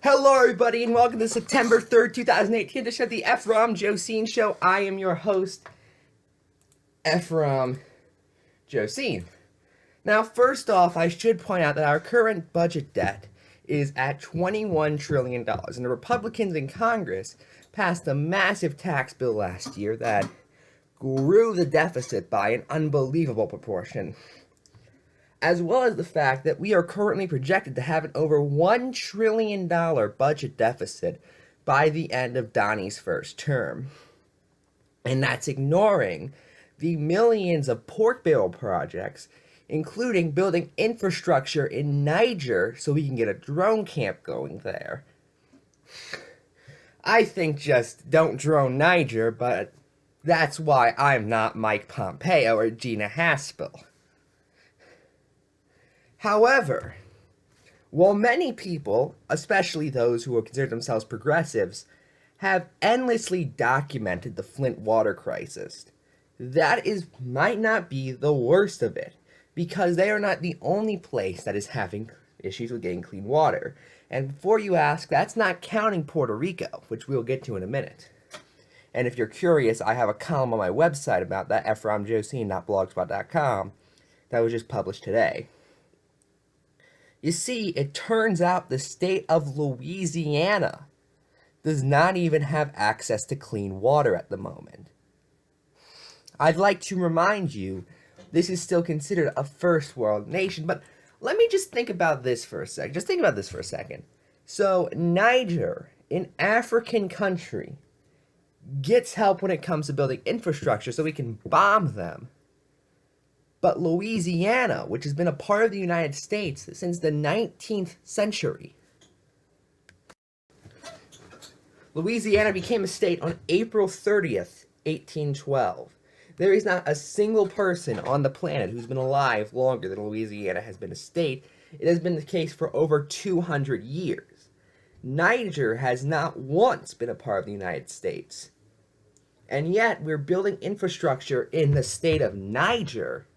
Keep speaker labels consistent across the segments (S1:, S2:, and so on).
S1: Hello, everybody, and welcome to September 3rd, 2018 edition of the Ephrom Josine Show. I am your host, Ephrom Josine. Now, first off, I should point out that our current budget debt is at $21 trillion, and the Republicans in Congress passed a massive tax bill last year that grew the deficit by an unbelievable proportion, as well as the fact that we are currently projected to have an over $1 trillion budget deficit by the end of Donnie's first term. And that's ignoring the millions of pork barrel projects, including building infrastructure in Niger so we can get a drone camp going there. I think just don't drone Niger, but that's why I'm not Mike Pompeo or Gina Haspel. However, while many people, especially those who consider themselves progressives, have endlessly documented the Flint water crisis, that might not be the worst of it, because they are not the only place that is having issues with getting clean water. And before you ask, that's not counting Puerto Rico, which we'll get to in a minute. And if you're curious, I have a column on my website about that, ephraimjosine.blogspot.com, that was just published today. You see, it turns out the state of Louisiana does not even have access to clean water at the moment. I'd like to remind you, this is still considered a first world nation, but let me just think about this for a second. Just think about this for a second. So, Niger, an African country, gets help when it comes to building infrastructure so we can bomb them. But Louisiana, which has been a part of the United States since the 19th century, Louisiana became a state on April 30th, 1812. There is not a single person on the planet who's been alive longer than Louisiana has been a state. It has been the case for over 200 years. Niger has not once been a part of the United States. And yet, we're building infrastructure in the state of Niger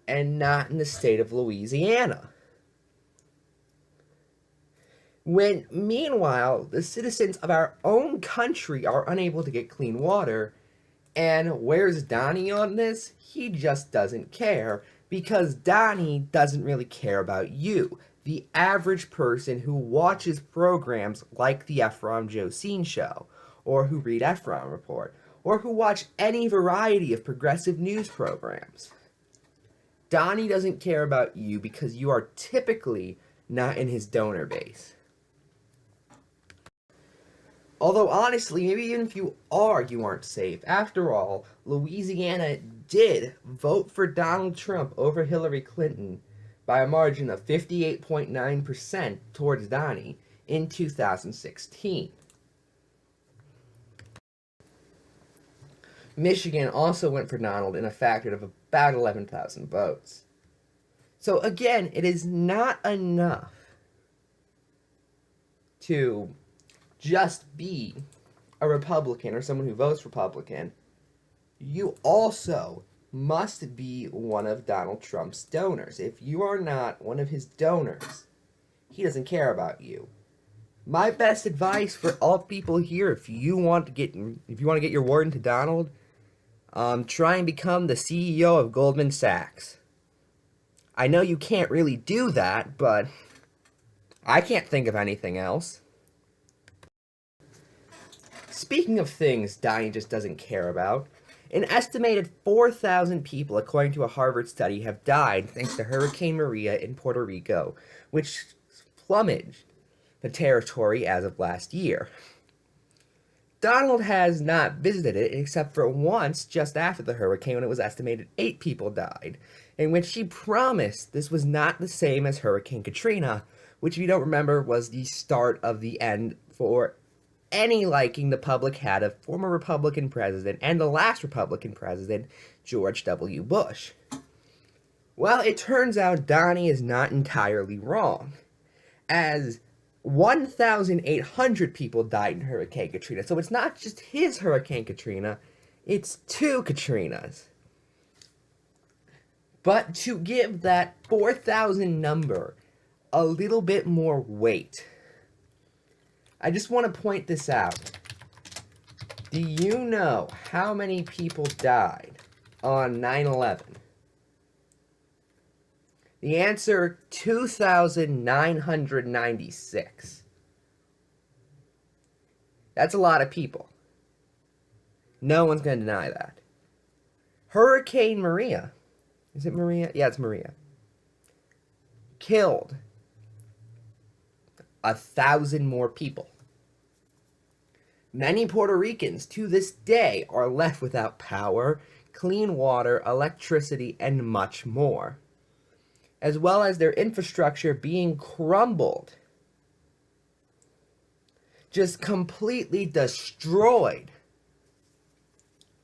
S1: and not in the state of Louisiana. When, meanwhile, the citizens of our own country are unable to get clean water, and where's Donnie on this? He just doesn't care, because Donnie doesn't really care about you, the average person who watches programs like the Ephrom Josine Show, or who read Ephrom Report, or who watch any variety of progressive news programs. Donnie doesn't care about you because you are typically not in his donor base. Although honestly, maybe even if you are, you aren't safe. After all, Louisiana did vote for Donald Trump over Hillary Clinton by a margin of 58.9% towards Donnie in 2016. Michigan also went for Donald in a factor of about 11,000 votes. So again, it is not enough to just be a Republican or someone who votes Republican. You also must be one of Donald Trump's donors. If you are not one of his donors, he doesn't care about you. My best advice for all people here, if you want to get your word into Donald, try and become the CEO of Goldman Sachs. I know you can't really do that, but I can't think of anything else. Speaking of things Donnie just doesn't care about, an estimated 4,000 people, according to a Harvard study, have died thanks to Hurricane Maria in Puerto Rico, which plummeted the territory as of last year. Donald has not visited it except for once just after the hurricane when it was estimated 8 people died, in which he promised this was not the same as Hurricane Katrina, which if you don't remember was the start of the end for any liking the public had of former Republican president and the last Republican president, George W. Bush. Well, it turns out Donnie is not entirely wrong, as 1,800 people died in Hurricane Katrina. So it's not just his Hurricane Katrina, it's 2 Katrinas. But to give that 4,000 number a little bit more weight, I just want to point this out. Do you know how many people died on 9/11? The answer, 2,996. That's a lot of people. No one's going to deny that. Hurricane Maria, is it Maria? Yeah, it's Maria. Killed 1,000 more people. Many Puerto Ricans to this day are left without power, clean water, electricity, and much more, as well as their infrastructure being crumbled, just completely destroyed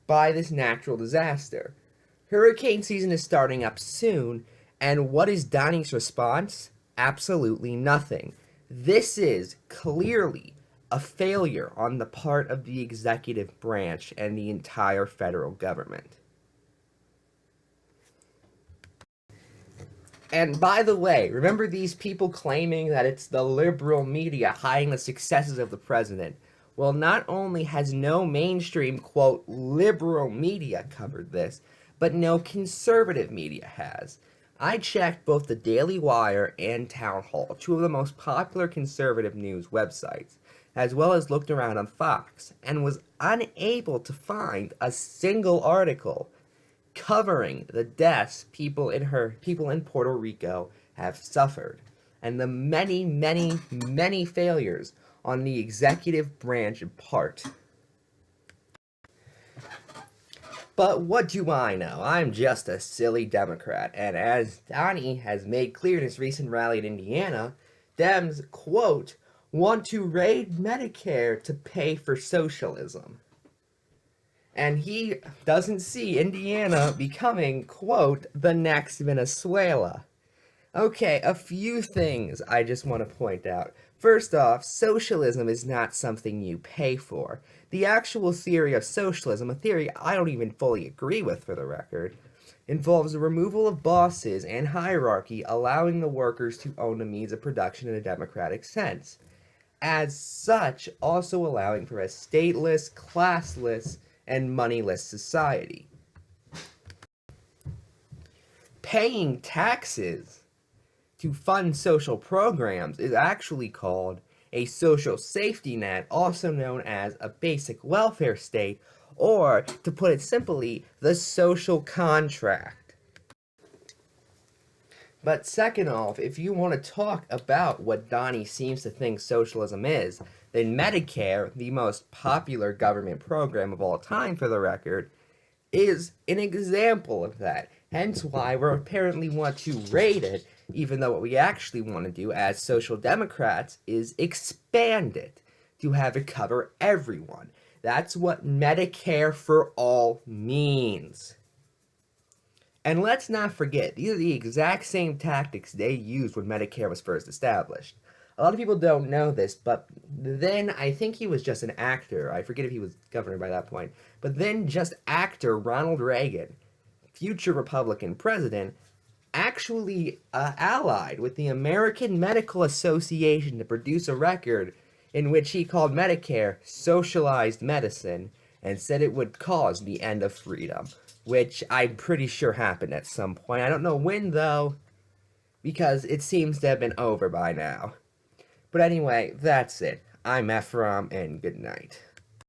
S1: by this natural disaster. Hurricane season is starting up soon, and what is Donnie's response? Absolutely nothing. This is clearly a failure on the part of the executive branch and the entire federal government. And by the way, remember these people claiming that it's the liberal media hiding the successes of the president? Well, not only has no mainstream, quote, liberal media covered this, but no conservative media has. I checked both the Daily Wire and Town Hall, two of the most popular conservative news websites, as well as looked around on Fox, and was unable to find a single article covering the deaths people in Puerto Rico have suffered, and the many, many, many failures on the executive branch part. But what do I know? I'm just a silly Democrat, and as Donnie has made clear in his recent rally in Indiana, Dems, quote, want to raid Medicare to pay for socialism. And he doesn't see Indiana becoming, quote, the next Venezuela. Okay, a few things I just want to point out. First off, socialism is not something you pay for. The actual theory of socialism, a theory I don't even fully agree with for the record, involves the removal of bosses and hierarchy, allowing the workers to own the means of production in a democratic sense. As such, also allowing for a stateless, classless, and moneyless society. Paying taxes to fund social programs is actually called a social safety net, also known as a basic welfare state, or, to put it simply, the social contract. But second off, if you want to talk about what Donnie seems to think socialism is, then Medicare, the most popular government program of all time for the record, is an example of that. Hence why we apparently want to raid it, even though what we actually want to do as social democrats is expand it to have it cover everyone. That's what Medicare for all means. And let's not forget, these are the exact same tactics they used when Medicare was first established. A lot of people don't know this, but then I think he was just an actor. I forget if he was governor by that point. But then just actor Ronald Reagan, future Republican president, actually allied with the American Medical Association to produce a record in which he called Medicare socialized medicine and said it would cause the end of freedom, which I'm pretty sure happened at some point. I don't know when, though, because it seems to have been over by now. But anyway, that's it. I'm Ephrom, and good night.